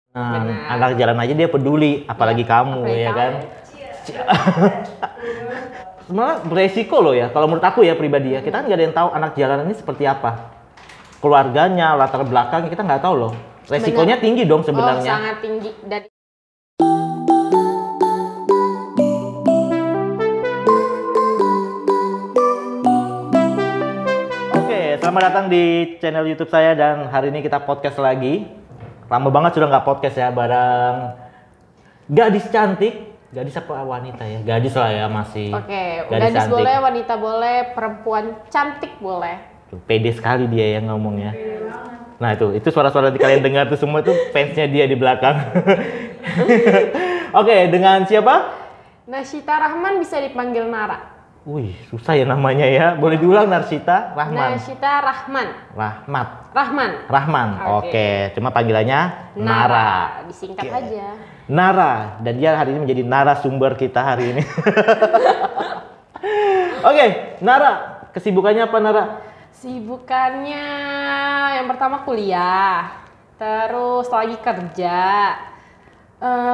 Anak jalan aja dia peduli, apalagi kamu ya kan. Sebenarnya beresiko loh ya, kalau menurut aku ya pribadi ya, kita kan nggak ada yang tahu anak jalanan ini seperti apa. Keluarganya, latar belakangnya kita nggak tahu loh. Resikonya tinggi dong sebenarnya. Sangat tinggi. Dan selamat datang di channel YouTube saya dan hari ini kita podcast lagi. Lama banget sudah nggak podcast ya bareng gadis cantik, gadis apa wanita ya? Gadis lah ya masih. Oke, gadis cantik. Boleh, wanita boleh, perempuan cantik boleh. Pede sekali dia yang ngomongnya. Nah itu suara-suara kalian dengar tuh semua tuh fansnya dia di belakang. Oke, dengan siapa? Narsita Rahman, bisa dipanggil Nara. Wih, susah ya namanya ya. Boleh diulang, Narsita Rahman. Narsita Rahman. Rahman. Oke. Cuma panggilannya Nara. Disingkat aja. Nara. Dan dia hari ini menjadi narasumber kita hari ini. Oke, Nara. Kesibukannya apa, Nara? Sibukannya yang pertama kuliah. Terus lagi kerja.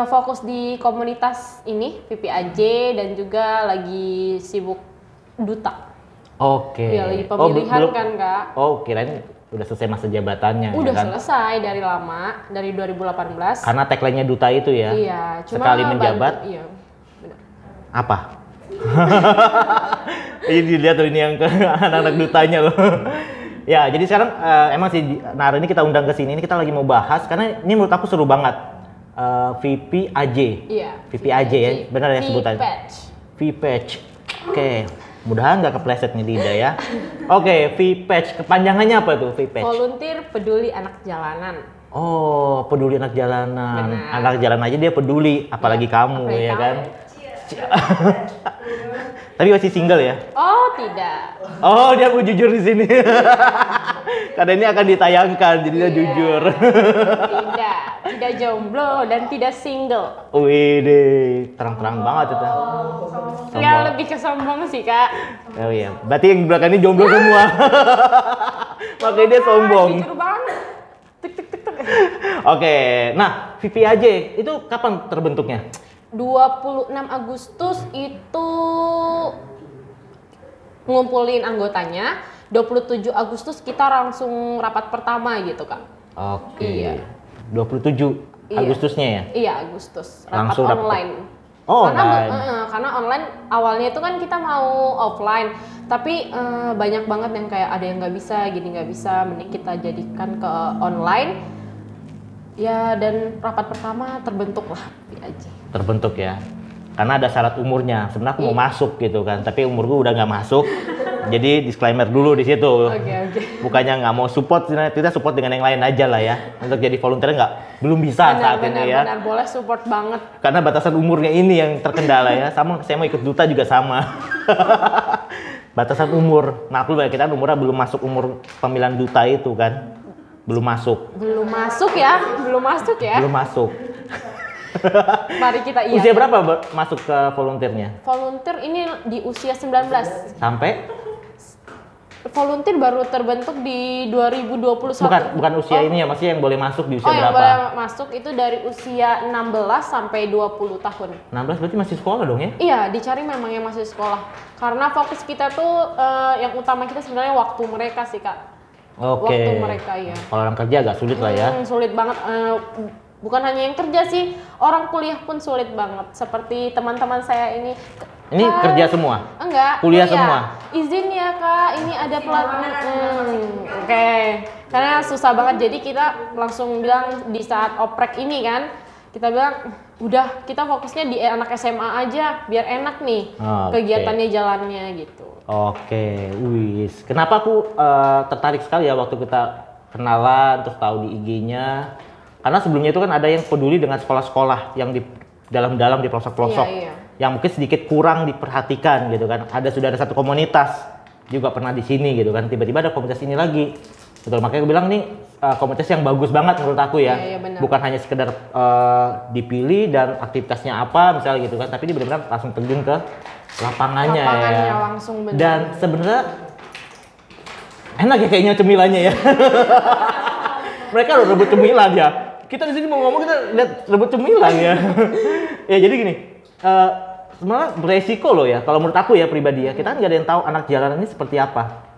Fokus di komunitas ini PPAJ dan juga lagi sibuk duta. Oke. Ya, lagi pemilihan kan Kak. Oh, kirain udah selesai masa jabatannya. Udah ya kan? Selesai dari lama, dari 2018. Karena tagline-nya duta itu ya. Iya, cuma sekali menjabat. Iya, benar. Apa? Ini dilihat tuh ini yang ke anak-anak dutanya loh. Ya, jadi sekarang emang sih Nara ini kita undang ke sini, ini kita lagi mau bahas karena ini menurut aku seru banget. VPAJ. Iya. VPAJ ya, benar ya sebutannya. VPatch. Oke, mudahan nggak kepleset nih lidah ya. Oke, VPatch. Kepanjangannya apa tuh VPatch? Volunteer Peduli Anak Jalanan. Oh, peduli anak jalanan. Benar. Anak jalan aja dia peduli, apalagi kamu ya kan. Tapi masih single ya? Oh, tidak. Oh, dia mau jujur di sini. Karena ini akan ditayangkan, jadi dia jujur. Tidak jomblo dan tidak single. Wih deh, terang-terang banget itu. Ya lebih ke sombong sih Kak. Oh iya, berarti yang di belakang ini jomblo semua. Makanya dia sombong. Jujur banget. Tuk. Oke, nah VPAJ itu kapan terbentuknya? 26 Agustus itu ngumpulin anggotanya. 27 Agustus kita langsung rapat pertama gitu Kak. Oke. Iya. 27 Agustusnya ya? Iya, Agustus. Rapat langsung online. Oh, karena online awalnya itu kan kita mau offline, tapi banyak banget yang kayak ada yang nggak bisa, gini nggak bisa, mending kita jadikan ke online. Ya, dan rapat pertama terbentuk lah aja. Terbentuk ya, karena ada syarat umurnya. Sebenarnya aku mau masuk gitu kan, tapi umur gue udah nggak masuk. Jadi disclaimer dulu di situ. Oke. Bukannya nggak mau support, kita support dengan yang lain aja lah ya. Untuk jadi volunteer belum bisa saat ini ya. Benar, boleh support banget. Karena batasan umurnya ini yang terkendala ya. Sama saya mau ikut duta juga sama. Batasan umur. Nah, aku kita umurnya belum masuk umur pemilihan duta itu kan. Belum masuk ya. Belum masuk. Mari kita Usia berapa masuk ke volunteernya? Volunteer ini di usia 19. Sampai? Volunteer baru terbentuk di 2021. Bukan usia ini ya, maksudnya yang boleh masuk di usia berapa? Yang boleh masuk itu dari usia 16 sampai 20 tahun. 16 berarti masih sekolah dong ya? Iya, dicari memang yang masih sekolah. Karena fokus kita tuh yang utama kita sebenarnya waktu mereka sih Kak. Oke. Waktu mereka ya. Kalau orang kerja agak sulit lah ya. Sulit banget. Bukan hanya yang kerja sih, orang kuliah pun sulit banget. Seperti teman-teman saya ini. Ini kerja semua? Enggak. Kuliah semua? Izin ya Kak, ini ada Oke. Karena susah banget, jadi kita langsung bilang di saat oprek ini kan, kita bilang udah kita fokusnya di anak SMA aja, biar enak nih kegiatannya jalannya gitu. Oke, wis. Kenapa aku tertarik sekali ya waktu kita kenalan, terus tahu di IG-nya. Karena sebelumnya itu kan ada yang peduli dengan sekolah-sekolah yang di dalam-dalam di pelosok-pelosok. Iya. Yang mungkin sedikit kurang diperhatikan gitu kan. Sudah ada satu komunitas juga pernah di sini gitu kan. Tiba-tiba ada komunitas ini lagi. Betul, makanya aku bilang nih komunitas yang bagus banget menurut aku ya. Iya, benar. Bukan hanya sekedar dipilih dan aktivitasnya apa misalnya gitu kan, tapi dia benar-benar langsung terjun ke lapangannya ya. Langsung benar. Dan sebenarnya enak ya kayaknya cemilannya ya. Mereka udah rebut cemilan ya. Kita di sini mau ngomong kita lihat rebut cemilan ya. Ya jadi gini, sebenarnya beresiko loh ya. Kalau menurut aku ya pribadi ya, kita kan nggak ada yang tahu anak jalanan ini seperti apa.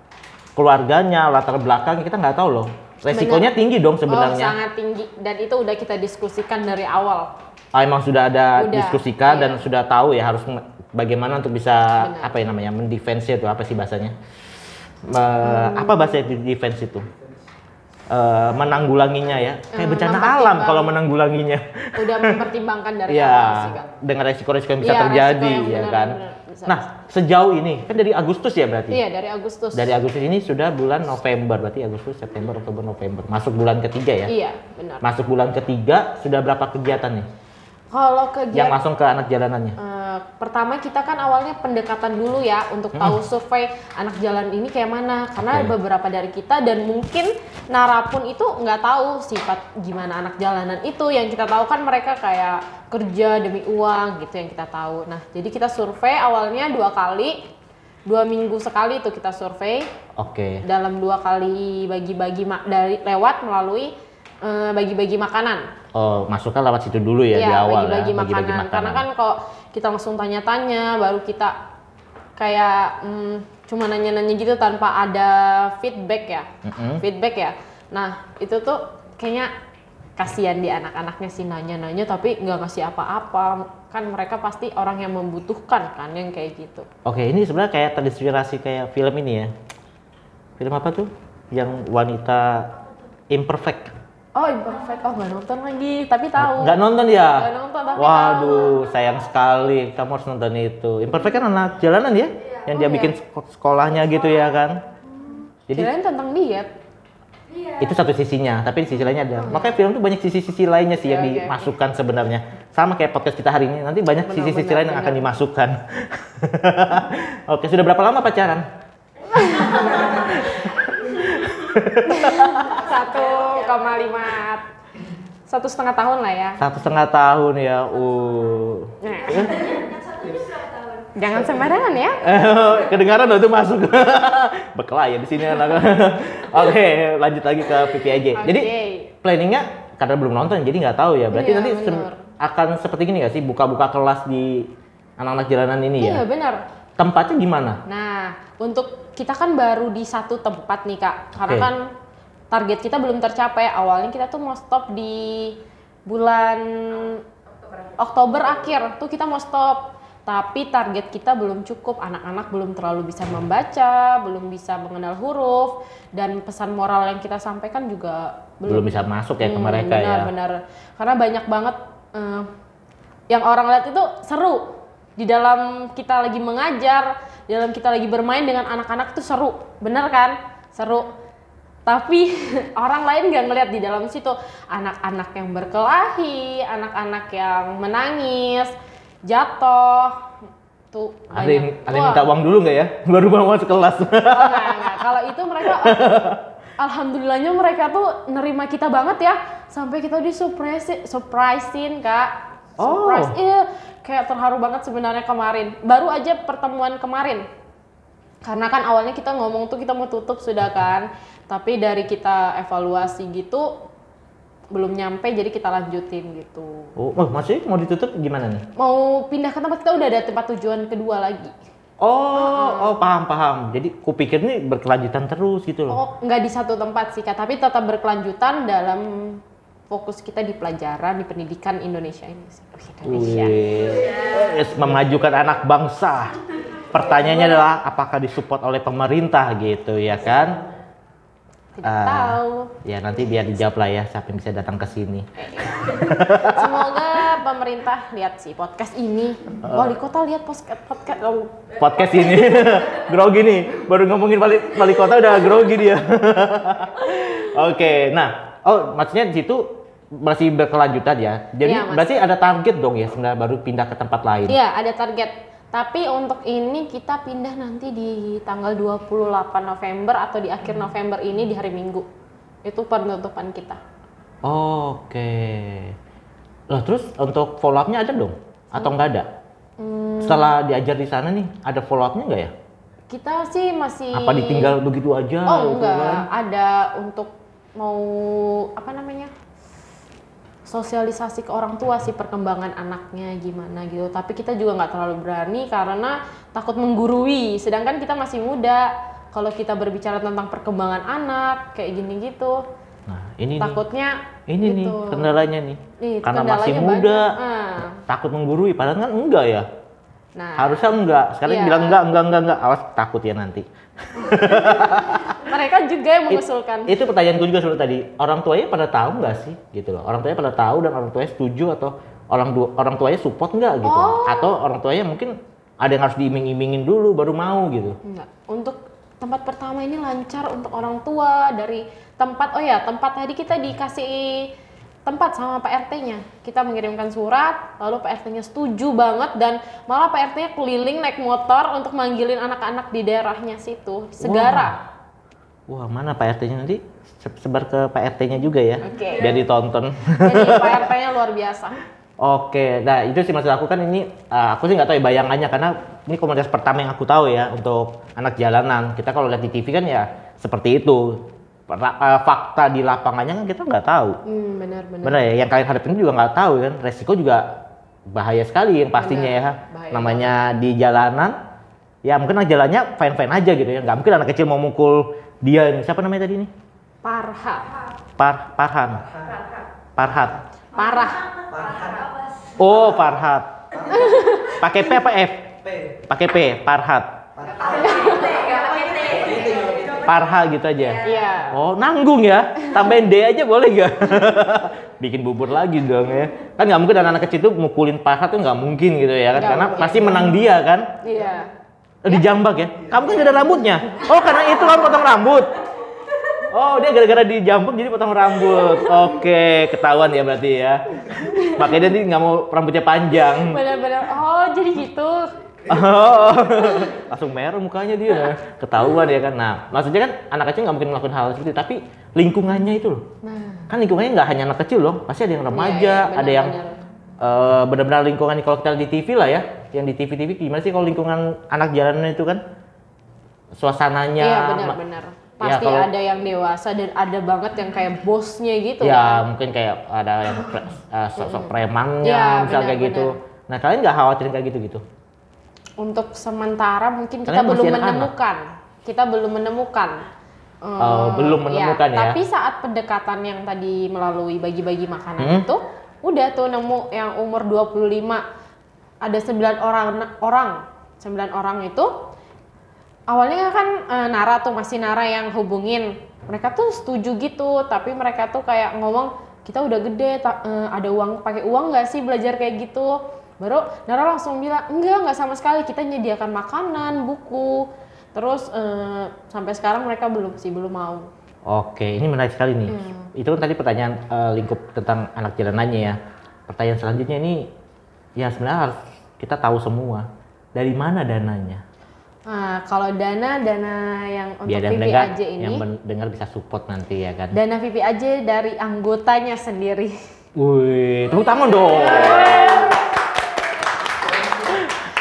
Keluarganya, latar belakang kita nggak tahu loh. Resikonya tinggi dong Oh, sebenarnya. sangat tinggi. Dan itu udah kita diskusikan dari awal. Emang sudah ada Udah, diskusikan iya. dan sudah tahu ya harus bagaimana untuk bisa Benar. apa ya namanya mendefense itu apa sih bahasanya? Apa bahasa defense itu? Menanggulanginya ya. Kayak bencana alam kalau menanggulanginya. Udah mempertimbangkan dari Iya, awal sih, Kak. dengan resiko-resiko yang bisa Iya, terjadi resiko yang ya benar, kan. benar, bisa. Nah, sejauh ini kan dari Agustus ya berarti. Iya, dari Agustus. Dari Agustus ini sudah bulan November, berarti Agustus, September, Oktober, November. Masuk bulan ketiga ya? Iya, benar. Masuk bulan ketiga, sudah berapa kegiatan nih? Kalau Yang kegiatan langsung ke anak jalanannya? pertama kita kan awalnya pendekatan dulu ya untuk tahu survei anak jalan ini kayak mana, karena Oke. beberapa dari kita dan mungkin narapun itu nggak tahu sifat gimana anak jalanan itu. Yang kita tahu kan mereka kayak kerja demi uang gitu yang kita tahu. Nah, jadi kita survei awalnya 2 kali, 2 minggu sekali itu kita survei. Oke. Dalam 2 kali bagi-bagi melalui bagi-bagi makanan. Oh, masukkan lewat situ dulu ya di awal bagi-bagi ya. makanan. Karena kan kalau kita langsung tanya-tanya, baru kita kayak cuma nanya-nanya gitu tanpa ada feedback ya. Feedback ya. Nah, itu tuh kayaknya kasihan di anak-anaknya sih nanya-nanya tapi nggak ngasih apa-apa. Kan mereka pasti orang yang membutuhkan kan yang kayak gitu. Oke, ini sebenarnya kayak terinspirasi kayak film ini ya. Film apa tuh? Yang wanita imperfect. Oh, imperfect. Oh, nggak nonton lagi, tapi tahu. Nggak nonton ya? Nggak nonton, tapi Waduh, sayang sekali. Kamu harus nonton itu. Imperfect kan anak jalanan ya? Yang dia bikin sekolahnya gitu ya kan? Jadi Kirain tentang diet. itu satu sisinya, tapi di sisi lainnya ada. Makanya film tuh banyak sisi-sisi lainnya sih yang Oke. dimasukkan sebenarnya. Sama kayak podcast kita hari ini, nanti banyak sisi-sisi lain yang akan dimasukkan. Oke, sudah berapa lama pacaran? 1,5 tahun lah ya. 1,5 tahun ya. Nah. Jangan sembarangan ya. Kedengaran loh itu masuk. Berkelahi ya di sini anak. Oke, lanjut lagi ke PPIJ. Jadi Oke. planningnya karena belum nonton jadi nggak tahu ya. Berarti Iya, nanti benar. akan seperti gini nggak sih buka-buka kelas di anak-anak jalanan ini ya? Iya benar. Tempatnya gimana? Nah, untuk kita kan baru di satu tempat nih Kak. Karena Oke. kan target kita belum tercapai. Awalnya kita tuh mau stop di bulan Oktober akhir. Tuh kita mau stop. Tapi target kita belum cukup. Anak-anak belum terlalu bisa membaca, belum bisa mengenal huruf, dan pesan moral yang kita sampaikan juga Belum bisa masuk ya ke mereka ya. Benar. Karena banyak banget yang orang lihat itu seru. Di dalam kita lagi mengajar, di dalam kita lagi bermain dengan anak-anak itu seru. Bener kan? Seru. Tapi orang lain nggak ngeliat di dalam situ. Anak-anak yang berkelahi, anak-anak yang menangis, jatuh. Tuh Ada yang Wah. minta uang dulu nggak ya? Baru mau masuk kelas. Enggak. Kalau itu mereka alhamdulillahnya mereka tuh nerima kita banget ya. Sampai kita surprisein Kak. Surprise. Iya, kayak terharu banget sebenarnya kemarin. Baru aja pertemuan kemarin. Karena kan awalnya kita ngomong tuh kita mau tutup sudah kan. Tapi dari kita evaluasi gitu belum nyampe jadi kita lanjutin gitu. Oh, maksudnya mau ditutup gimana nih? Mau pindah ke tempat kita udah ada tempat tujuan kedua lagi. Oh, paham. Jadi kupikir ini berkelanjutan terus gitu loh. Oh, nggak di satu tempat sih Kak, tapi tetap berkelanjutan dalam fokus kita di pelajaran, di pendidikan Indonesia ini sih. Indonesia. Wih, memajukan anak bangsa. Pertanyaannya adalah apakah disupport oleh pemerintah gitu ya kan? Tidak tahu. Ya nanti biar dijawab lah ya siapa yang bisa datang ke sini. Semoga pemerintah lihat sih podcast ini. Wali kota lihat podcast. Oh. Podcast ini grogi nih, baru ngomongin wali kota udah grogi dia. Oke, nah, maksudnya di situ masih berkelanjutan ya. Jadi Iya, Mas. berarti ada target dong ya sebenarnya baru pindah ke tempat lain. Iya, ada target. Tapi untuk ini kita pindah nanti di tanggal 28 November atau di akhir November ini di hari Minggu. Itu penutupan kita. Oke. Lah terus untuk follow up-nya ada dong? Atau nggak ada? Setelah diajar di sana nih, ada follow up-nya nggak ya? Kita sih masih... Apa ditinggal begitu aja? Oh gitu enggak, kan? ada untuk mau apa namanya? sosialisasi ke orang tua sih perkembangan anaknya gimana gitu. Tapi kita juga nggak terlalu berani karena takut menggurui. Sedangkan kita masih muda. Kalau kita berbicara tentang perkembangan anak kayak gini gitu, Nah, ini takutnya ini nih gitu. kendalanya nih. Nih, Karena masih kendalanya muda, banyak. takut menggurui. Padahal kan enggak ya. Nah, Harusnya enggak. Sekarang Iya. bilang enggak. Awas takut ya nanti. mereka juga yang mengusulkan. Itu pertanyaanku juga sebenarnya tadi. Orang tuanya pada tahu nggak sih gitu loh. Orang tuanya pada tahu dan orang tuanya setuju atau orang tuanya support nggak gitu. Atau orang tuanya mungkin ada yang harus diiming-imingin dulu baru mau gitu. Enggak. Untuk tempat pertama ini lancar untuk orang tua dari tempat. Oh ya, tempat tadi kita dikasih tempat sama Pak RT-nya. Kita mengirimkan surat, lalu Pak RT-nya setuju banget dan malah Pak RT-nya keliling naik motor untuk manggilin anak-anak di daerahnya situ, Segara. Wah, mana Pak RT-nya nanti? Sebar ke Pak RT-nya juga ya. Oke. Biar ditonton. Jadi Pak RT-nya luar biasa. Oke, nah itu sih maksud aku kan ini, aku sih nggak tahu ya bayangannya karena ini komunitas pertama yang aku tahu ya untuk anak jalanan. Kita kalau lihat di TV kan ya seperti itu. Fakta di lapangannya kan kita nggak tahu. Benar-benar. Bener ya, yang kalian hadapin juga nggak tahu kan. Resiko juga bahaya sekali yang pastinya ya. bahaya Namanya di jalanan, ya mungkin anak jalannya fine-fine aja gitu ya. Nggak mungkin anak kecil mau mukul dia ini. Siapa namanya tadi ini? Farhan. Parah. Oh, Farhat. Pakai P apa F? Pakai P, Farhat. Parha gitu aja. Iya. Oh, nanggung ya. Tambahin D aja boleh gak? Bikin bubur lagi dong ya. Kan nggak mungkin anak kecil tuh mukulin Farhat tuh nggak mungkin gitu ya kan. Nggak Karena mungkin. pasti menang dia kan. Iya. Dijambak ya. Kamu kan gak ada rambutnya. Oh, karena itu kamu potong rambut. Oh, dia gara-gara dijambak jadi potong rambut. Oke, ketahuan ya berarti ya. Makanya dia nggak mau rambutnya panjang. Benar-benar. Oh, jadi gitu. Oh, langsung merah mukanya dia. Ketahuan ya kan. Nah, maksudnya kan anak kecil nggak mungkin melakukan hal seperti itu, tapi lingkungannya itu loh. Nah, Kan lingkungannya nggak hanya anak kecil loh. Pasti ada yang remaja, Iya, ada yang benar-benar. benar-benar lingkungan kalau kita lihat di TV lah ya. Yang di TV-TV gimana sih kalau lingkungan anak jalanan itu kan? Suasananya. Iya, benar-benar. Pasti kalau- ada yang dewasa dan ada banget yang kayak bosnya gitu Ya, kan. mungkin kayak ada yang sosok premannya, Iya, misal kayak gitu. Nah, kalian nggak khawatirin kayak gitu-gitu? Untuk sementara mungkin kita Kalian belum masih anak-anak? menemukan. Kita belum menemukan. Belum menemukan ya? Tapi saat pendekatan yang tadi melalui bagi-bagi makanan itu, udah tuh nemu yang umur 25 ada 9 orang itu awalnya kan Nara tuh masih Nara yang hubungin. Mereka tuh setuju gitu, tapi mereka tuh kayak ngomong kita udah gede, ada uang pakai uang nggak sih belajar kayak gitu? Baru Nara langsung bilang enggak sama sekali, kita nyediakan makanan, buku. Terus sampai sekarang mereka belum mau. Oke, ini menarik sekali nih. Itu kan tadi pertanyaan lingkup tentang anak jalanannya ya. Pertanyaan selanjutnya ini, ya sebenarnya harus kita tahu semua. Dari mana dananya? Nah, kalau dana yang untuk Biar yang dengar, VPAJ ini, yang dengar bisa support nanti ya kan. dana VPAJ dari anggotanya sendiri. Wih, tepuk tangan dong.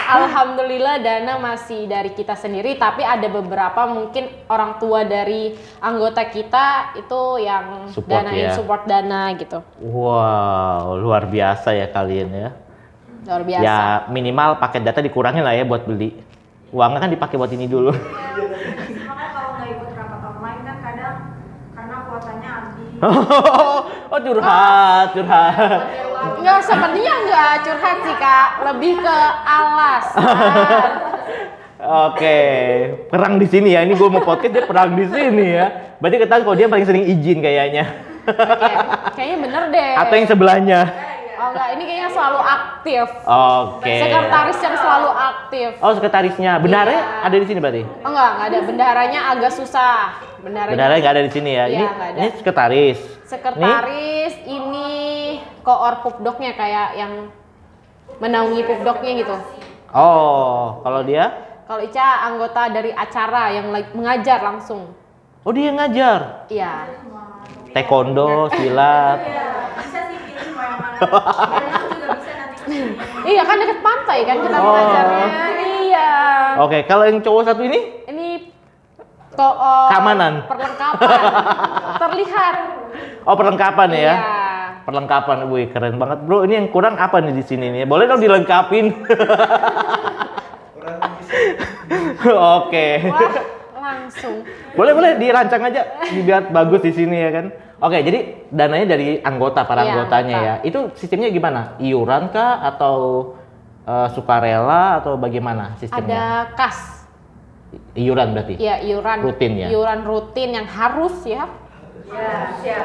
Alhamdulillah dana masih dari kita sendiri, tapi ada beberapa mungkin orang tua dari anggota kita itu yang Support danain ya. support dana gitu. Wow, luar biasa ya kalian ya. Luar biasa. Ya minimal paket data dikurangin lah ya buat beli. Uangnya kan dipakai buat ini dulu. Makanya kalau nggak ikut rapat online kan kadang karena kuotanya habis. Oh curhat. Nggak, sepertinya nggak curhat sih Kak, lebih ke alasan. Oke, perang di sini ya. Ini gue mau podcast dia perang di sini ya. Berarti ketahuan kalau dia paling sering izin kayaknya. Oke, kayaknya bener deh. Atau yang sebelahnya. Oh enggak, ini kayaknya selalu aktif. Oke. Sekretaris yang selalu aktif. Oh sekretarisnya. Benarnya Iya. ada di sini berarti? Oh enggak ada. Bendaharanya agak susah. Benarnya nggak ada di sini ya. Iya, Ini nggak ada. ini sekretaris. Sekretaris ini koor pupdoknya kayak yang menaungi pupdoknya gitu. Oh, kalau dia? Kalau Ica anggota dari acara yang mengajar langsung. Oh dia ngajar. Iya. Taekwondo, silat. Iya, bisa sih pilih mau yang mana. Berenang juga bisa nanti kesini. Iya kan deket pantai kan kita Oh. mengajarnya. Iya. Oke, kalau yang cowok satu ini? Ini koor Keamanan. perlengkapan. Terlihat. Oh perlengkapan ya? Iya. perlengkapan, wih keren banget bro. Ini yang kurang apa nih di sini nih? Boleh dong dilengkapin. Oke. Wah, langsung. Boleh dirancang aja biar bagus di sini ya kan. Oke, jadi dananya dari anggota, para Iya, anggotanya anggota. ya. Itu sistemnya gimana? Iuran kah atau sukarela atau bagaimana Ada sistemnya? kas. Iuran berarti? Ya, iuran Rutin ya? Iuran rutin yang harus ya. Ya,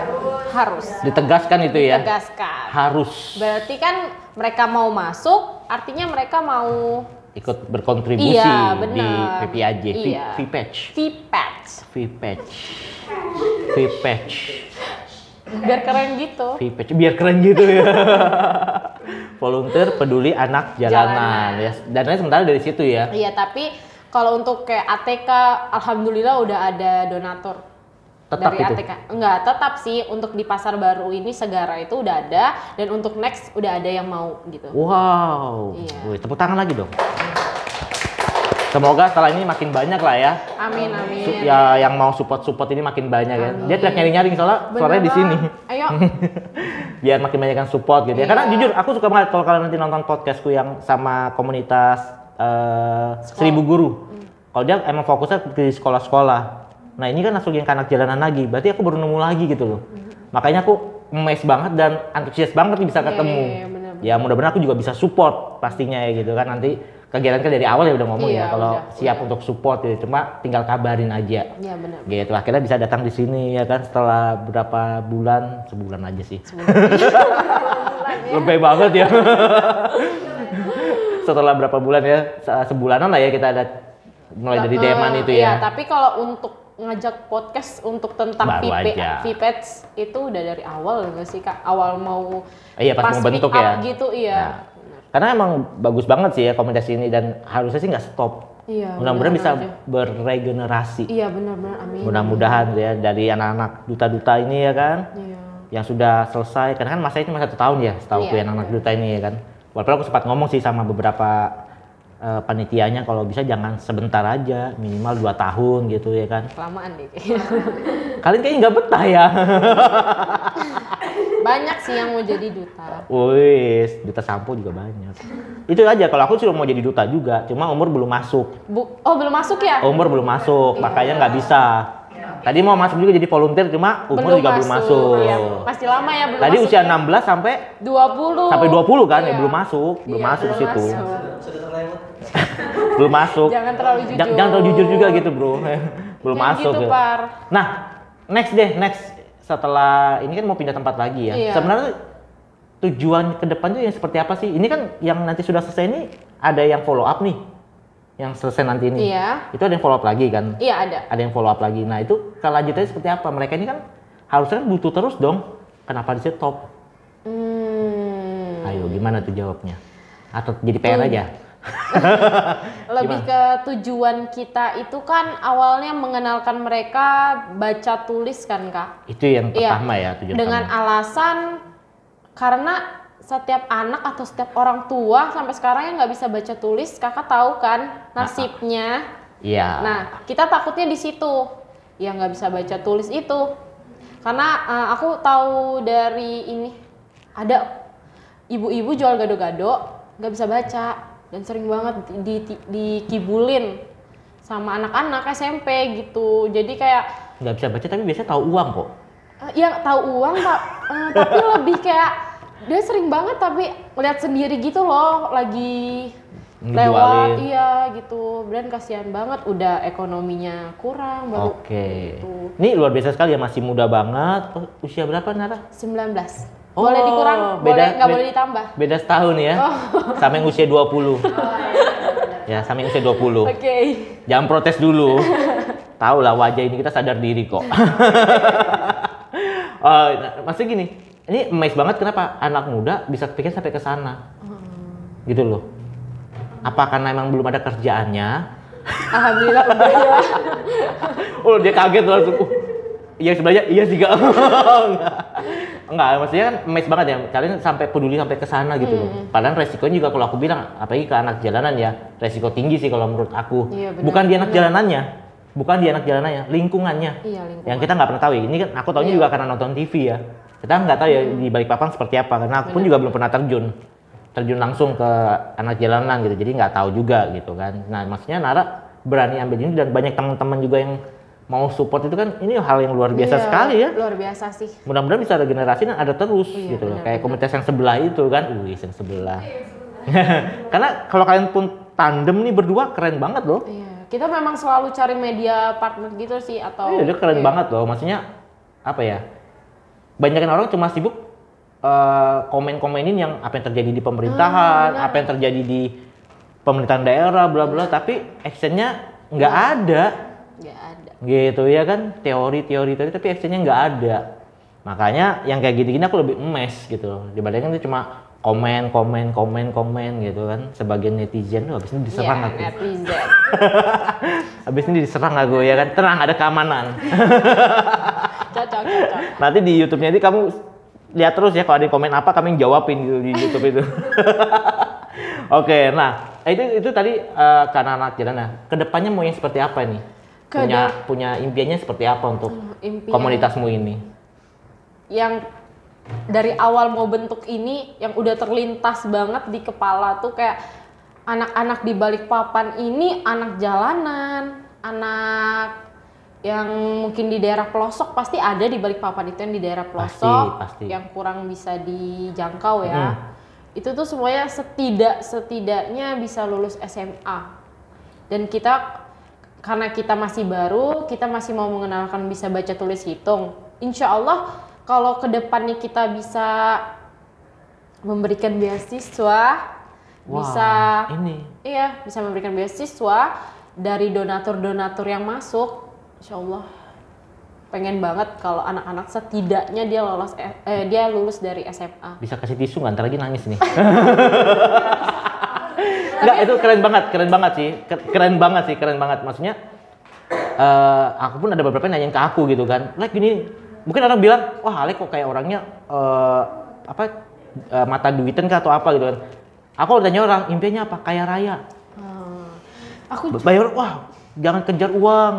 Harus. Ditegaskan itu ya? Tegaskan. Harus Berarti kan mereka mau masuk, artinya mereka mau ikut berkontribusi Iya, di benar. PPAJ, Iya. VPatch. VPAT. VPatch. Biar keren gitu. VPatch biar keren gitu ya. Volunteer peduli anak jalanan ya. Dananya sementara dari situ ya. Iya, tapi kalau untuk kayak ATK, alhamdulillah udah ada donatur. Tetap dari itu? ATK. Enggak, tetap sih untuk di pasar baru ini Segara itu udah ada, dan untuk next udah ada yang mau gitu. Wow. Iya. Wih, tepuk tangan lagi dong. Semoga setelah ini makin banyak lah ya. Amin, amin. Ya yang mau support ini makin banyak ya. Dia teriak nyari-nyari soalnya suaranya di sini. Ayo. Biar makin banyak yang support gitu ya. Karena Iya. jujur aku suka banget kalau kalian nanti nonton podcastku yang sama komunitas 1000 guru. Kalau dia emang fokusnya di sekolah-sekolah. Nah ini kan langsung yang ke anak jalanan lagi. Berarti aku baru nemu lagi gitu loh. Makanya aku amazed banget dan antusias banget nih bisa ketemu. Iya, bener-bener. Ya mudah-mudahan aku juga bisa support pastinya ya gitu kan. Nanti kegiatan kan dari awal ya udah ngomong Iya, ya kalau udah. siap untuk support gitu. Cuma tinggal kabarin aja. Iya, benar. Gitu akhirnya bisa datang di sini ya kan setelah berapa bulan, sebulan aja sih. Lebih banget ya. Setelah berapa bulan ya, sebulanan lah ya kita ada mulai dari DM-an itu Iya, ya. tapi kalau untuk ngajak podcast untuk tentang Baru aja. VPATS itu udah dari awal nggak sih Kak? Awal mau Iya, pas mau bentuk pick ya. up gitu, iya. Nah, karena emang bagus banget sih ya komunitas ini dan harusnya sih nggak stop. Iya, Mudah-mudahan bisa aja. beregenerasi. Iya, benar-benar, amin. Mudah-mudahan ya dari anak-anak duta-duta ini ya kan. Iya. Yang sudah selesai, karena kan masa itu cuma 1 tahun ya, setahu Iya, yang anak duta ini ya kan. Walaupun aku sempat ngomong sih sama beberapa panitianya kalau bisa jangan sebentar aja, minimal 2 tahun gitu ya kan. Kelamaan deh. Kalian kayaknya nggak betah ya. Banyak sih yang mau jadi duta. Wih, duta sampo juga banyak. Itu aja, kalau aku sudah mau jadi duta juga, cuma umur belum masuk. Oh, belum masuk ya? Umur belum masuk, makanya nggak bisa. Tadi mau masuk juga jadi volunteer, cuma umur juga belum masuk. Iya, masih lama ya belum Tadi masuk. usia ya? 16 sampai 20. sampai 20 kan, ya Iya. belum masuk Iya, masuk belum situ. masuk. Belum masuk. Jangan terlalu jujur. Jangan terlalu jujur juga gitu, Bro. Belum Jangan masuk. gitu, ya. Par. Nah, next setelah ini kan mau pindah tempat lagi ya. Iya. Sebenarnya tujuan ke depan tuh yang seperti apa sih? Ini kan yang nanti sudah selesai ini ada yang follow up nih. Yang selesai nanti ini. Iya. Itu ada yang follow up lagi kan? Iya, ada. Ada yang follow up lagi. Nah, itu kelanjutannya seperti apa? Mereka ini kan harusnya kan butuh terus dong. Kenapa di stop? Ayo, gimana tuh jawabnya? Atau jadi PR aja? Lebih ke tujuan kita itu kan awalnya mengenalkan mereka baca tulis kan Kak. Itu yang Iya. pertama ya tujuan Dengan pertama. alasan karena setiap anak atau setiap orang tua sampai sekarang yang nggak bisa baca tulis, Kakak tahu kan nasibnya. Iya. Nah, kita takutnya di situ yang nggak bisa baca tulis itu. Karena aku tahu dari ini ada ibu-ibu jual gado-gado nggak bisa baca dan sering banget dikibulin sama anak-anak SMP gitu. Jadi kayak Nggak bisa baca tapi biasanya tahu uang kok. ya tahu uang tapi lebih kayak dia sering banget tapi lihat sendiri gitu loh lagi lewat, Ngejualin. iya gitu. Dan kasihan banget udah ekonominya kurang baru Oke. gitu. Ini luar biasa sekali ya, masih muda banget. Oh, usia berapa Nara? 19. Oh, Boleh dikurang, nggak boleh ditambah. Beda setahun ya. Sama yang usia 20. Ya, sama yang usia 20. Oke. Jangan protes dulu. Tahu lah wajah ini kita sadar diri kok. Maksudnya gini, ini amazed banget kenapa anak muda bisa kepikiran sampai ke sana. Gitu loh. Apa karena emang belum ada kerjaannya? Alhamdulillah udah ya. Oh, dia kaget langsung. Iya sebenarnya iya sih Kak. Enggak, maksudnya kan amazed banget ya. Kalian sampai peduli sampai ke sana gitu loh. Padahal resikonya juga kalau aku bilang, apalagi ke anak jalanan ya, resiko tinggi sih kalau menurut aku. Iya, benar. Bukan di anak jalanannya. Bukan di anak jalanannya, lingkungannya. Iya, lingkungan. Yang kita nggak pernah tahu ya. Ini kan aku taunya Iya. juga karena nonton TV ya. Kita nggak tahu ya di Balikpapan seperti apa, karena aku pun juga belum pernah terjun langsung ke anak jalanan gitu, jadi nggak tahu juga gitu kan. Nah maksudnya Nara berani ambil ini dan banyak teman-teman juga yang mau support itu kan, ini hal yang luar biasa Iya, sekali ya. Luar biasa sih. Mudah-mudahan bisa ada generasi dan ada terus Iya, gitu loh. benar, Kayak benar. komunitas yang sebelah itu kan, yang sebelah. Karena kalau kalian pun tandem nih berdua keren banget loh. Iya, kita memang selalu cari media partner gitu sih atau Iya, dia keren Iya. banget loh. Maksudnya apa ya? Banyakan orang cuma sibuk komen-komenin yang apa yang terjadi di pemerintahan, benar. apa yang terjadi di pemerintahan daerah, bla bla. Tapi actionnya nggak ada, Nggak ada. gitu ya kan? Teori, tapi actionnya nggak ada. Makanya yang kayak gini-gini aku lebih emes gitu. Dibandingkan itu cuma komen gitu kan. Sebagian netizen tuh habis ini diserang Iya, aku. netizen. Habis ini diserang aku ya kan. Tenang, ada keamanan. Cocok. Nanti di YouTube-nya ini kamu lihat terus ya, kalau ada yang komen apa kami jawabin gitu di YouTube itu. Oke, nah itu tadi karena anak jalan. Nah, kedepannya mau yang seperti apa nih? Punya impiannya seperti apa untuk Impian komunitasmu ini? yang dari awal mau bentuk ini yang udah terlintas banget di kepala tuh kayak anak-anak di Balikpapan ini anak jalanan, anak yang mungkin di daerah pelosok pasti ada di Balikpapan itu yang di daerah pelosok Pasti. yang kurang bisa dijangkau ya. Itu tuh semuanya setidaknya bisa lulus SMA. Dan kita karena kita masih baru, kita masih mau mengenalkan bisa baca tulis hitung. Insya Allah kalau kedepannya kita bisa memberikan beasiswa, bisa memberikan beasiswa dari donatur-donatur yang masuk, insya Allah pengen banget kalau anak-anak setidaknya dia lulus dari SMA. Bisa kasih tisu nggak? Ntar lagi nangis nih. Enggak, itu keren banget sih. Keren banget. Maksudnya, aku pun ada beberapa yang nanyain ke aku gitu kan. Like gini, mungkin orang bilang, wah Alek kok kayak orangnya mata duitan kah atau apa gitu kan. Aku udah tanya orang, impiannya apa? Kaya raya. Aku Bayar, wah jangan kejar uang,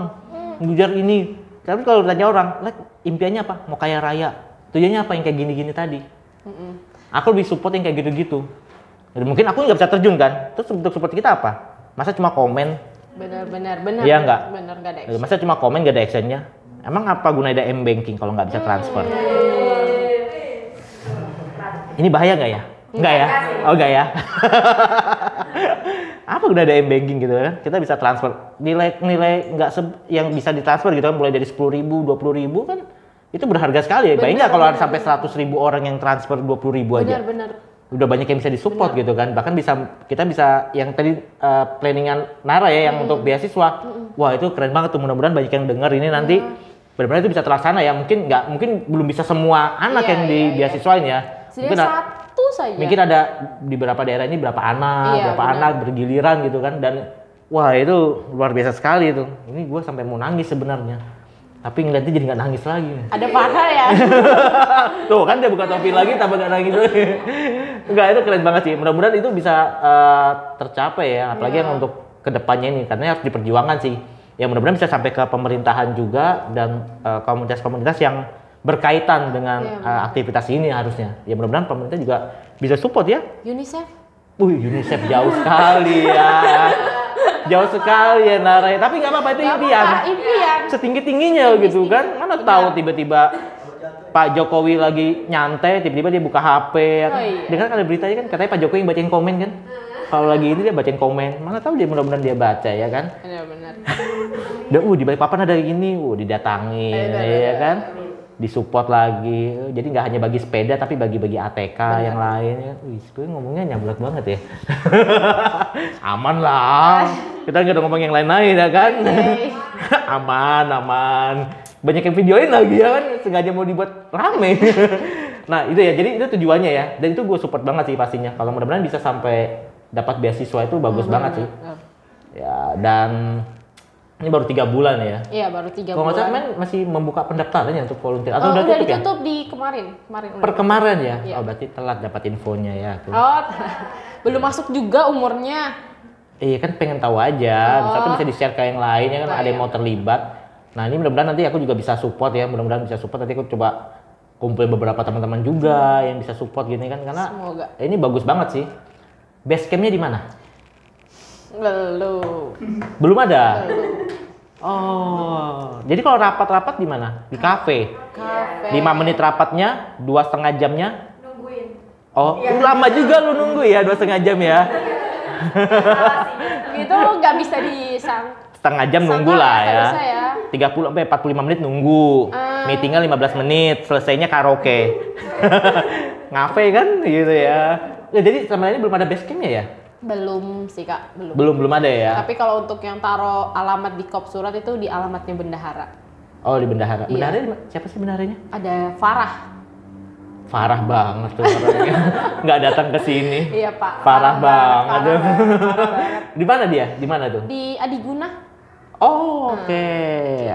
ngejar ini. Tapi kalau tanya orang, like impiannya apa? Mau kaya raya. Tujuannya apa yang kayak gini-gini tadi? Aku lebih support yang kayak gitu-gitu. Dan mungkin aku nggak bisa terjun kan. Terus bentuk support kita apa? Masa cuma komen? benar. Iya nggak? Benar nggak ada action. Masa cuma komen nggak ada actionnya? Emang apa gunanya ada m-banking kalau nggak bisa transfer? Ini bahaya nggak ya? Nggak ya? Oh nggak ya? Apa gunanya ada m-banking gitu kan? Kita bisa transfer. Nilai nggak yang bisa ditransfer gitu kan, mulai dari 10.000, 20.000 kan itu berharga sekali ya. Bayangin nggak kalau ada sampai 100.000 orang yang transfer 20.000 aja? Benar. Udah banyak yang bisa disupport gitu kan. Bahkan kita bisa yang tadi planningan Nara ya yang untuk beasiswa. Wah, itu keren banget tuh. Mudah-mudahan banyak yang denger ini nanti benar-benar itu bisa terlaksana ya. Mungkin belum bisa semua anak yang di beasiswain ya. Mungkin satu saja. mungkin ada di beberapa daerah ini berapa anak bergiliran gitu kan, dan wah itu luar biasa sekali itu. Ini gue sampai mau nangis sebenarnya, tapi ngeliatnya jadi nggak nangis lagi. Ada parah ya. Tuh kan dia buka topi lagi tambah nggak nangis lagi. Enggak, itu keren banget sih. Mudah-mudahan itu bisa tercapai ya, apalagi yang untuk kedepannya ini, karena harus diperjuangkan sih. Ya mudah-mudahan bisa sampai ke pemerintahan juga dan komunitas-komunitas yang berkaitan dengan aktivitas ini harusnya. Ya mudah-mudahan pemerintah juga bisa support ya. UNICEF. UNICEF jauh sekali ya. Jauh sekali ya Nara. Tapi nggak apa-apa, itu impian. Setinggi-tingginya gitu kan. Mana tahu tiba-tiba Pak Jokowi lagi nyantai, tiba-tiba dia buka HP. Dia kan ada beritanya kan, katanya Pak Jokowi yang bacain komen kan. Kalau lagi ini dia bacain komen. Mana tahu dia mudah-mudahan dia baca ya kan. Benar. Udah di Balikpapan ada ini, didatangi ya kan. Disupport lagi, jadi nggak hanya bagi sepeda tapi bagi-bagi ATK yang lain. Wih, gue ngomongnya nyamblat banget ya. Aman lah, kita nggak ada ngomong yang lain-lain ya kan. aman. Banyak yang videoin lagi ya kan, sengaja mau dibuat rame. Nah itu ya, jadi itu tujuannya ya. Dan itu gue support banget sih pastinya. Kalau mudah-mudahan bisa sampai dapat beasiswa itu bagus banget sih. Ya, dan ini baru 3 bulan ya? Iya, baru 3 bulan. Kalau nggak salah masih membuka pendaftarannya untuk volunteer atau udah tutup ya? ditutup di kemarin udah. Kemarin ya? Iya. Oh berarti telat dapat infonya ya. Tuh. Belum masuk juga umurnya. Iya kan pengen tahu aja, misalnya bisa di-share ke yang lain ya kan, ada yang mau terlibat. Nah ini mudah-mudahan nanti aku juga bisa support ya, mudah-mudahan bisa support, nanti aku coba kumpulin beberapa teman-teman juga yang bisa support gini kan, karena Semoga. ini bagus banget sih. Base campnya di mana? Belum. Belum ada. Oh, jadi kalau rapat-rapat di mana? Di kafe. Kafe. 5 menit rapatnya, 2,5 jamnya. Nungguin. Oh, lama juga lu nunggu ya, 2,5 jam ya. Gitu nggak bisa disang. Setengah jam nunggu Sangka lah nggak ya. bisa ya. 30 sampai 45 menit nunggu. Meetingnya 15 menit, selesainya karaoke. Ngafe kan gitu ya. Jadi selama ini belum ada base campnya ya? Belum sih Kak, belum. Belum ada ya. Tapi kalau untuk yang taruh alamat di kop surat itu di alamatnya bendahara. Oh, di bendahara. Iya. Bendahara siapa sih bendaharanya? Ada Farah. Farah banget tuh orangnya. Nggak datang ke sini. Iya Pak. Parah banget. Parah banget. Di mana dia? Di mana tuh? Di Adiguna. Oh, oke.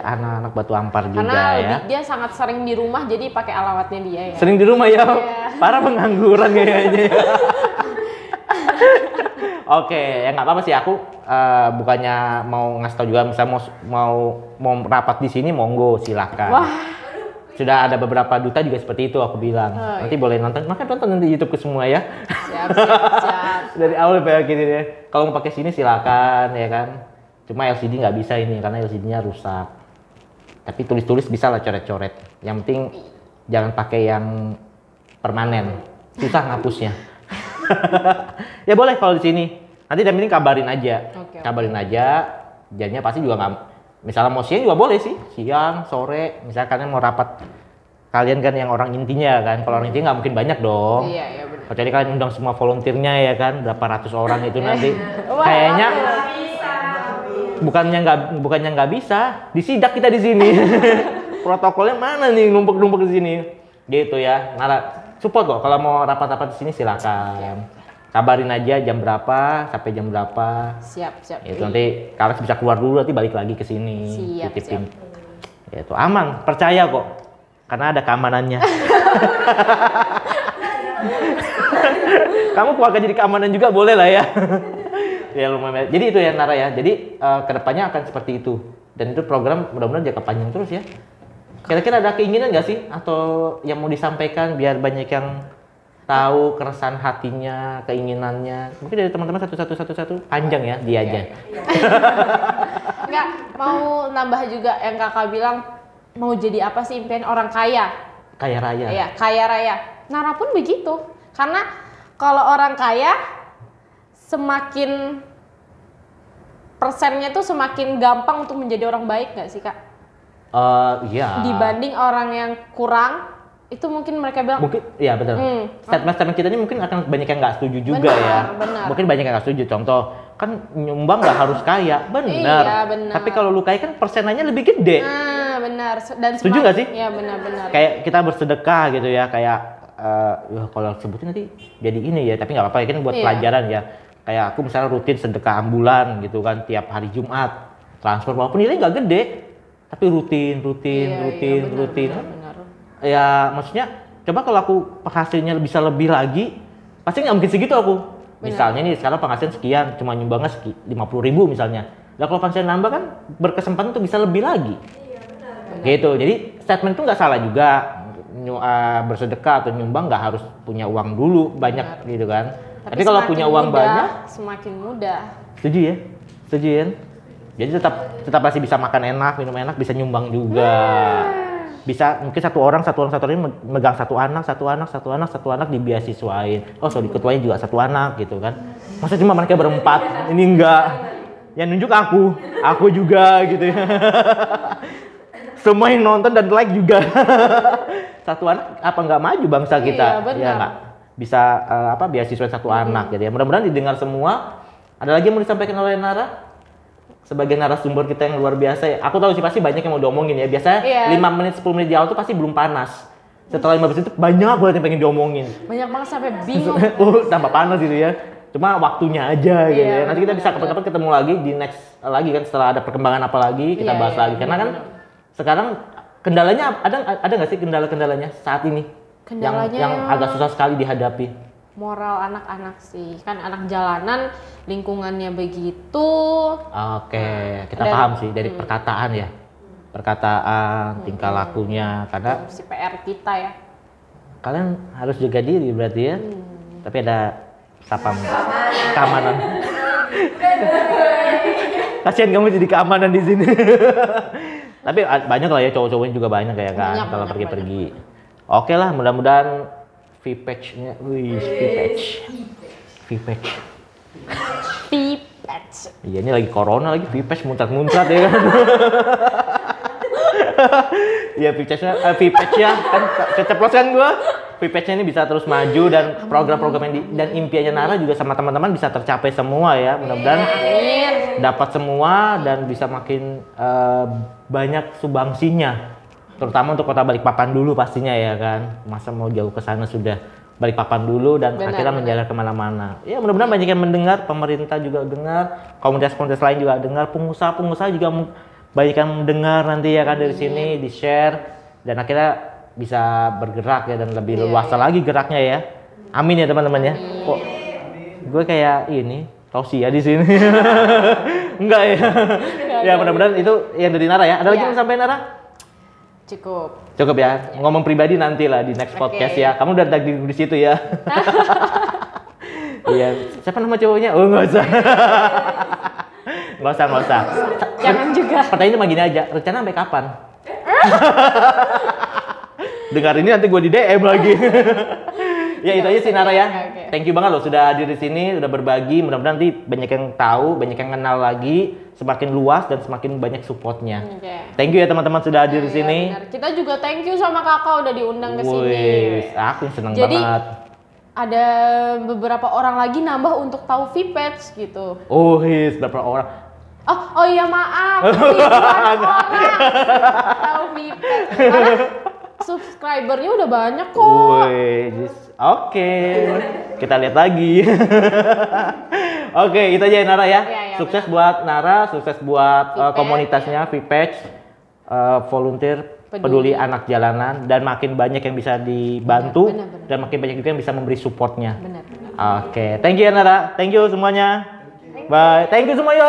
Anak-anak Batu Ampar juga Karena ya. dia sangat sering di rumah jadi pakai alamatnya dia ya. Sering di rumah ya. Iya. Parah pengangguran kayaknya. Ya. Oke, ya nggak apa-apa sih, aku bukannya mau ngasih tau juga, misalnya mau rapat di sini monggo silakan. Wah. Sudah ada beberapa duta juga seperti itu aku bilang. Oh, Nanti boleh nonton, makanya nonton nanti YouTube ke semua ya. Siap, siap, siap. Dari awal sampai akhir ya. Kalau mau pakai sini silakan ya kan. Cuma LCD nggak bisa ini karena LCD-nya rusak. Tapi tulis-tulis bisa lah, coret-coret. Yang penting jangan pakai yang permanen. Susah ngapusnya. Ya boleh kalau di sini. Nanti yang penting kabarin aja. Oke. Kabarin aja. Jadinya pasti juga nggak. Misalnya mau siang juga boleh sih. Siang, sore. Misalnya kalian mau rapat. Kalian kan yang orang intinya kan. Kalau orang intinya nggak mungkin banyak dong. Iya, iya benar. Kecuali kalian undang semua volunteernya ya kan. Berapa ratus orang itu nanti. Wah, Kayaknya Bisa. bukannya nggak bisa. Disidak kita di sini. Protokolnya mana nih numpuk-numpuk di sini. Gitu ya. Nara. Support kok, kalau mau rapat-rapat di sini silakan. Kabarin aja jam berapa sampai jam berapa. Siap, siap. Itu nanti Kales bisa keluar dulu, nanti balik lagi ke sini. Siap, titipin. Itu aman, percaya kok. Karena ada keamanannya. Kamu keluarga jadi keamanan juga boleh lah ya. Ya lumayan. Jadi itu ya Nara ya. Jadi kedepannya akan seperti itu. Dan itu program mudah-mudahan jangka panjang terus ya. Kira-kira ada keinginan nggak sih atau yang mau disampaikan biar banyak yang tahu keresahan hatinya, keinginannya? Mungkin dari teman-teman satu panjang ya dia aja. Enggak, mau nambah juga yang kakak bilang mau jadi apa sih impian orang kaya? Kaya raya. Iya, kaya raya. Nara pun begitu. Karena kalau orang kaya semakin persennya tuh semakin gampang untuk menjadi orang baik nggak sih Kak? Iya. Dibanding orang yang kurang, itu mungkin mereka bilang Mungkin, ya betul. Statement kita ini mungkin akan banyak yang nggak setuju juga Benar, ya. benar. Mungkin banyak yang nggak setuju. Contoh, kan nyumbang nggak harus kaya, benar. Iya, benar. Tapi kalau lu kaya kan persenannya lebih gede. nah benar. Dan Setuju nggak sih? Iya benar-benar. Kayak kita bersedekah gitu ya, kayak ya kalau sebutin nanti jadi ini ya, tapi nggak apa-apa ya kan buat Iya. pelajaran ya. Kayak aku misalnya rutin sedekah ambulan gitu kan tiap hari Jumat, transfer walaupun nilai nggak gede, tapi rutin. Iya, benar. Ya maksudnya coba kalau aku penghasilnya bisa lebih lagi, pasti nggak mungkin segitu aku. Misalnya nih sekarang penghasilan sekian, cuma nyumbangnya 50.000 misalnya. Nah kalau penghasilan nambah kan berkesempatan untuk bisa lebih lagi. Gitu. Jadi statement itu nggak salah juga. Bersedekah atau nyumbang nggak harus punya uang dulu banyak gitu kan. Tapi kalau semakin punya uang mudah, banyak, semakin mudah. setuju ya? Setuju ya? Jadi tetap masih bisa makan enak, minum enak, bisa nyumbang juga. Bisa mungkin satu orang ini megang satu anak dibiasiswain. Oh, sorry, ketuanya juga satu anak gitu kan. Masa cuma mereka berempat? Ini enggak. Yang nunjuk aku juga gitu ya. Semua yang nonton dan like juga. Satu anak apa nggak maju bangsa kita? Iya, benar. Ya nggak? Bisa beasiswa satu anak gitu ya. Mudah-mudahan didengar semua. Ada lagi yang mau disampaikan oleh Nara? Sebagai narasumber kita yang luar biasa ya. Aku tahu sih pasti banyak yang mau diomongin ya. Biasanya Iya. 5 menit 10 menit di awal tuh pasti belum panas. Setelah 15 menit itu banyak banget yang pengen diomongin. Banyak banget sampai bingung. Tambah panas gitu ya. Cuma waktunya aja gitu Iya, ya. Nanti kita bisa benar. kapan-kapan ketemu lagi di next lagi kan setelah ada perkembangan apa lagi kita Iya, bahas iya, lagi. Karena kan benar. sekarang kendalanya ada nggak sih kendala-kendalanya saat ini? Kendalanya yang agak susah sekali dihadapi. Moral anak-anak sih. Kan anak jalanan lingkungannya begitu. Oke, kita Dan- paham sih dari perkataan ya. Perkataan, tingkah lakunya karena Si PR kita ya. kalian harus jaga diri berarti ya. Tapi ada sapam keamanan. Kasihan kamu jadi keamanan di sini. Tapi banyak lah ya, cowok-cowoknya juga banyak ya kan Banyak, kalau banyak, pergi-pergi. Oke lah, mudah-mudahan V-patch-nya, V-patch. V-patch. Iya, ini lagi corona lagi V-patch muncrat-muncrat ya kan. Iya, V-patch ya kan keceplos kan gua. V-patch-nya ini bisa terus maju dan program-program dan impiannya Nara juga sama teman-teman bisa tercapai semua ya. Mudah-mudahan Amin. dapat semua dan bisa makin banyak sumbangsinya. Terutama untuk Kota Balikpapan dulu pastinya ya kan. Masa mau jauh ke sana, sudah Balikpapan dulu dan akhirnya menjalar kemana-mana. Ya mudah-mudahan banyak yang mendengar, pemerintah juga dengar, komunitas-komunitas lain juga dengar, pengusaha-pengusaha juga banyak yang mendengar nanti ya kan dari sini, di-share dan akhirnya bisa bergerak ya dan lebih luasa lagi geraknya ya. Amin ya teman-teman ya. Kok gue kayak ini tausiah di sini. Enggak ya. Ya mudah-mudahan itu yang dari Nara ya. Ada lagi yang sampai Nara? Cukup ya. Ngomong pribadi nanti lah di next podcast ya. Kamu udah di situ ya. Iya. Siapa nama cowoknya? Oh nggak usah. Nggak usah. Jangan juga. Pertanyaannya mah gini aja. Rencana sampai kapan? Dengar ini nanti gue di DM lagi. Ya itu aja sih Nara ya. Okay. Thank you banget loh sudah hadir di sini, udah berbagi. Mudah-mudahan nanti banyak yang tahu, banyak yang kenal lagi, semakin luas dan semakin banyak supportnya. Okay. Thank you ya teman-teman sudah hadir di sini. Benar. Kita juga thank you sama kakak udah diundang ke sini. Wih, aku seneng Jadi, banget. Ada beberapa orang lagi nambah untuk tahu V-patch gitu. Oh, berapa orang? Oh iya maaf, ribuan orang tahu V-patch. Karena subscribernya udah banyak kok. Wih, oke. Kita lihat lagi. Oke, itu aja ya Nara ya. Ya, Sukses buat Nara, sukses buat komunitasnya V-patch, volunteer peduli anak jalanan dan makin banyak yang bisa dibantu benar. dan makin banyak juga yang bisa memberi supportnya. Benar. Oke, thank you ya Nara, thank you semuanya. Bye, thank you semuanya.